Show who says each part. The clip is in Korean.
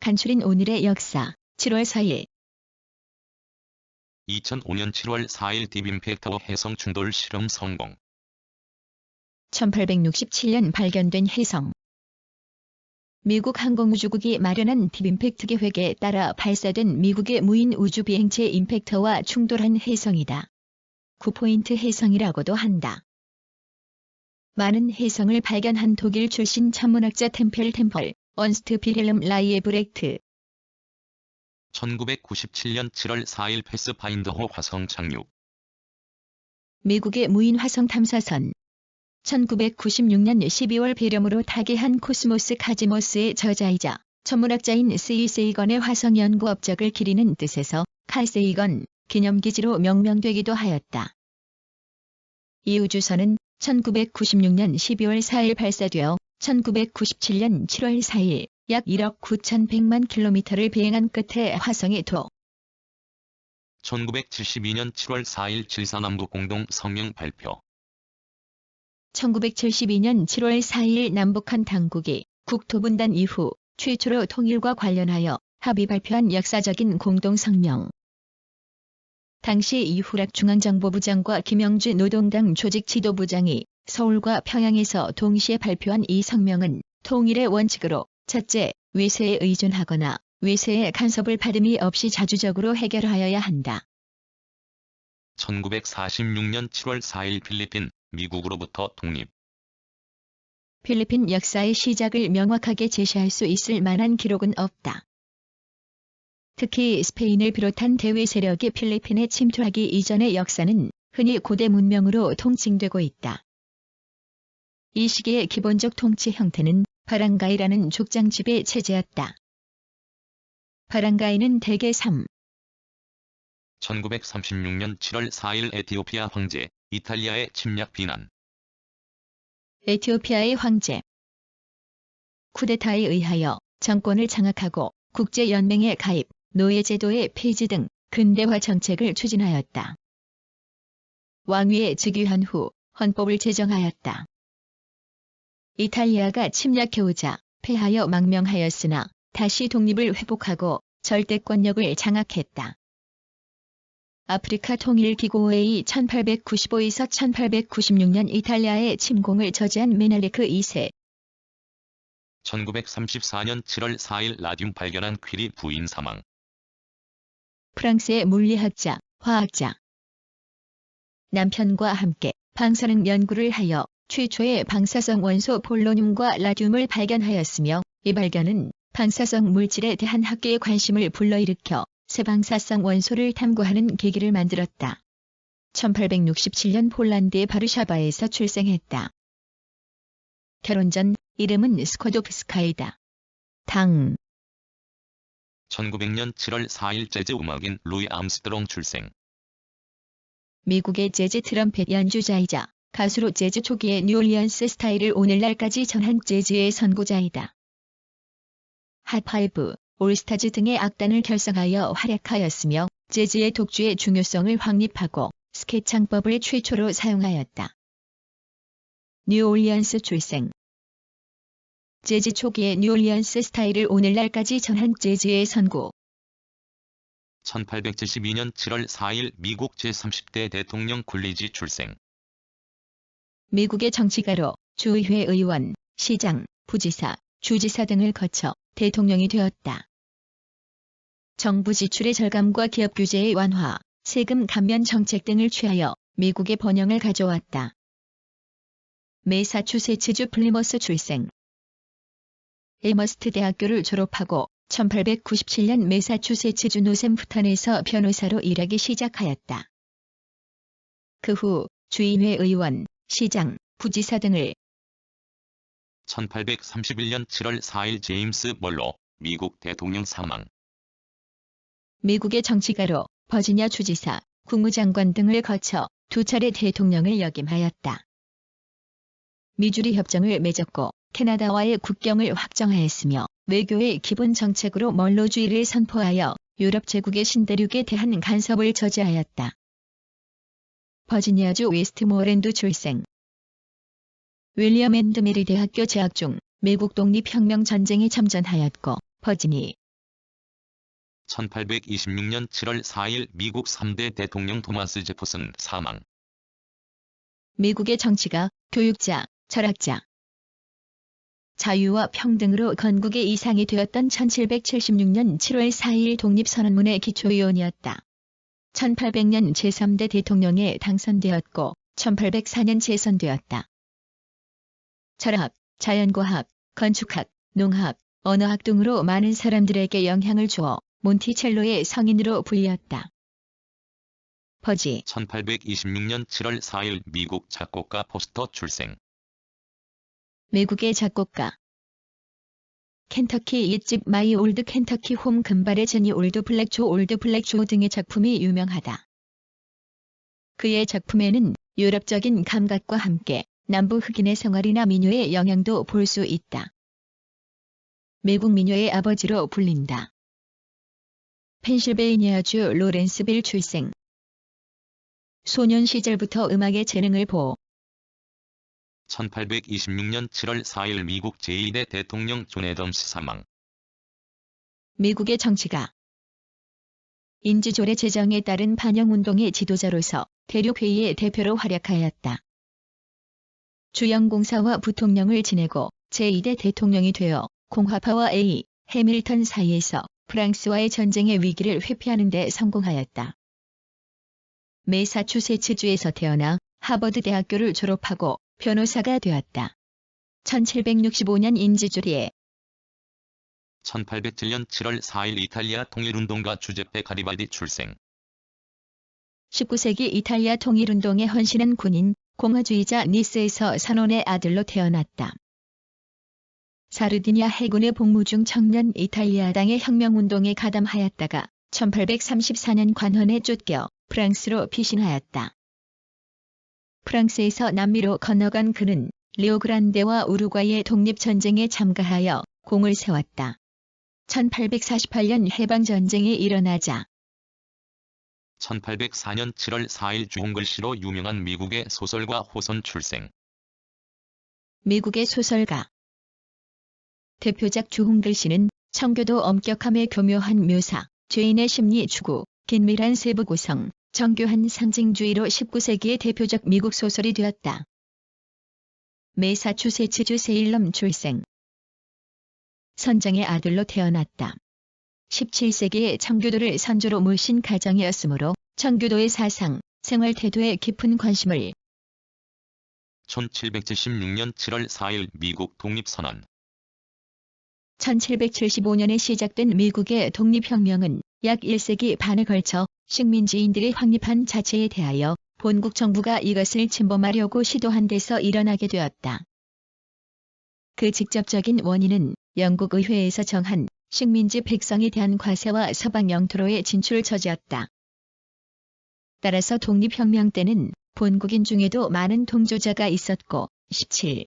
Speaker 1: 간추린 오늘의 역사. 7월 4일
Speaker 2: 2005년 7월 4일 딥임팩터 해성 충돌 실험 성공.
Speaker 1: 1867년 발견된 해성. 미국 항공우주국이 마련한 딥임팩트 계획에 따라 발사된 미국의 무인 우주 비행체 임팩터와 충돌한 해성이다. 9포인트 해성이라고도 한다. 많은 해성을 발견한 독일 출신 천문학자 템펠 언스트 빌헬름 라이에브렉트.
Speaker 2: 1997년 7월 4일 패스파인더호 화성 착륙.
Speaker 1: 미국의 무인 화성 탐사선. 1996년 12월 배령으로 타계한 코스모스 카지모스의 저자이자 천문학자인 C. 세이건의 화성 연구 업적을 기리는 뜻에서 칼 세이건 기념기지로 명명되기도 하였다. 이 우주선은 1996년 12월 4일 발사되어 1997년 7월 4일 약 1억 9,100만 킬로미터를 비행한 끝에 화성에
Speaker 2: 1972년 7월 4일 7.4남북 공동 성명 발표.
Speaker 1: 1972년 7월 4일 남북한 당국이 국토 분단 이후 최초로 통일과 관련하여 합의 발표한 역사적인 공동 성명. 당시 이후락 중앙정보부장과 김영주 노동당 조직 지도부장이 서울과 평양에서 동시에 발표한 이 성명은 통일의 원칙으로 첫째, 외세에 의존하거나 외세의 간섭을 받음이 없이 자주적으로 해결하여야 한다.
Speaker 2: 1946년 7월 4일 필리핀, 미국으로부터 독립.
Speaker 1: 필리핀 역사의 시작을 명확하게 제시할 수 있을 만한 기록은 없다. 특히 스페인을 비롯한 대외 세력이 필리핀에 침투하기 이전의 역사는 흔히 고대 문명으로 통칭되고 있다. 이 시기의 기본적 통치 형태는 바랑가이라는 족장 지배 체제였다. 바랑가이는 대개
Speaker 2: 1936년 7월 4일 에티오피아 황제, 이탈리아의 침략 비난.
Speaker 1: 에티오피아의 황제. 쿠데타에 의하여 정권을 장악하고 국제연맹에 가입, 노예제도의 폐지 등 근대화 정책을 추진하였다. 왕위에 즉위한 후 헌법을 제정하였다. 이탈리아가 침략해오자 패하여 망명하였으나 다시 독립을 회복하고 절대권력을 장악했다. 아프리카 통일기구 OA 1895에서 1896년 이탈리아의 침공을 저지한 메넬리크 2세.
Speaker 2: 1934년 7월 4일 라듐 발견한 퀴리 부인 사망.
Speaker 1: 프랑스의 물리학자, 화학자. 남편과 함께 방사능 연구를 하여 최초의 방사성 원소 폴로늄과 라듐을 발견하였으며 이 발견은 방사성 물질에 대한 학계의 관심을 불러일으켜 새 방사성 원소를 탐구하는 계기를 만들었다. 1867년 폴란드의 바르샤바에서 출생했다. 결혼 전 이름은 스코도프스카이다. 당.
Speaker 2: 1900년 7월 4일 재즈 음악인 루이 암스트롱 출생.
Speaker 1: 미국의 재즈 트럼펫 연주자이자 가수로 재즈 초기의 뉴올리언스 스타일을 오늘날까지 전한 재즈의 선구자이다. 핫파이브, 올스타즈 등의 악단을 결성하여 활약하였으며 재즈의 독주의 중요성을 확립하고 스케 창법을 최초로 사용하였다. 뉴올리언스 출생. 재즈 초기의 뉴올리언스 스타일을 오늘날까지 전한 재즈의 선구.
Speaker 2: 1872년 7월 4일 미국 제30대 대통령 굴리지 출생.
Speaker 1: 미국의 정치가로 주의회 의원, 시장, 부지사, 주지사 등을 거쳐 대통령이 되었다. 정부 지출의 절감과 기업 규제의 완화, 세금 감면 정책 등을 취하여 미국의 번영을 가져왔다. 매사추세츠주 플리머스 출생. 에머스트 대학교를 졸업하고 1897년 매사추세츠주 노샘프턴에서 변호사로 일하기 시작하였다. 그 후 주의회 의원, 시장, 부지사 등을.
Speaker 2: 1831년 7월 4일 제임스 멀로, 미국 대통령 사망.
Speaker 1: 미국의 정치가로 버지니아 주지사, 국무장관 등을 거쳐 두 차례 대통령을 역임하였다. 미주리 협정을 맺었고 캐나다와의 국경을 확정하였으며 외교의 기본 정책으로 멀로주의를 선포하여 유럽 제국의 신대륙에 대한 간섭을 저지하였다. 버지니아주 웨스트모어랜드 출생. 윌리엄 앤드 메리 대학교 재학 중 미국 독립혁명 전쟁에 참전하였고 버지니
Speaker 2: 1826년 7월 4일 미국 3대 대통령 토마스 제퍼슨 사망.
Speaker 1: 미국의 정치가, 교육자, 철학자. 자유와 평등으로 건국의 이상이 되었던 1776년 7월 4일 독립선언문의 기초의원이었다. 1800년 제3대 대통령에 당선되었고 1804년 재선되었다. 철학, 자연과학, 건축학, 농학, 언어학 등으로 많은 사람들에게 영향을 주어 몬티첼로의 성인으로 불렸다. 버지
Speaker 2: 1826년 7월 4일 미국 작곡가 포스터 출생.
Speaker 1: 미국의 작곡가. 켄터키 옛집 마이 올드 켄터키 홈 금발의 제니 올드 블랙 조 등의 작품이 유명하다. 그의 작품에는 유럽적인 감각과 함께 남부 흑인의 생활이나 민요의 영향도 볼 수 있다. 미국 민요의 아버지로 불린다. 펜실베이니아주 로렌스빌 출생. 소년 시절부터 음악의 재능을 보호.
Speaker 2: 1826년 7월 4일 미국 제2대 대통령 존 애덤스 사망.
Speaker 1: 미국의 정치가. 인지조례 제정에 따른 반영운동의 지도자로서 대륙회의의 대표로 활약하였다. 주영공사와 부통령을 지내고 제2대 대통령이 되어 공화파와 A. 해밀턴 사이에서 프랑스와의 전쟁의 위기를 회피하는 데 성공하였다. 매사추세츠주에서 태어나 하버드 대학교를 졸업하고 변호사가 되었다. 1765년 인지조례에
Speaker 2: 1807년 7월 4일 이탈리아 통일운동가 주제페 가리발디 출생.
Speaker 1: 19세기 이탈리아 통일운동에 헌신한 군인, 공화주의자 니스에서 산원의 아들로 태어났다. 사르디니아 해군의 복무 중 청년 이탈리아당의 혁명운동에 가담하였다가 1834년 관원에 쫓겨 프랑스로 피신하였다. 프랑스에서 남미로 건너간 그는 리오그란데와 우루과이의 독립전쟁에 참가하여 공을 세웠다. 1848년 해방전쟁이 일어나자
Speaker 2: 1804년 7월 4일 주홍글씨로 유명한 미국의 소설가 호손 출생.
Speaker 1: 미국의 소설가. 대표작 주홍글씨는 청교도 엄격함의 교묘한 묘사, 죄인의 심리 추구, 긴밀한 세부 구성, 정교한 상징주의로 19세기의 대표적 미국 소설이 되었다. 매사추세츠주 세일럼 출생. 선장의 아들로 태어났다. 17세기에 청교도를 선조로 모신 가정이었으므로 청교도의 사상, 생활 태도에 깊은 관심을
Speaker 2: 1776년 7월 4일 미국 독립선언.
Speaker 1: 1775년에 시작된 미국의 독립혁명은 약 1세기 반에 걸쳐 식민지인들이 확립한 자체에 대하여 본국 정부가 이것을 침범하려고 시도한 데서 일어나게 되었다. 그 직접적인 원인은 영국 의회에서 정한 식민지 백성에 대한 과세와 서방 영토로의 진출 저지였다. 따라서 독립혁명 때는 본국인 중에도 많은 동조자가 있었고 17,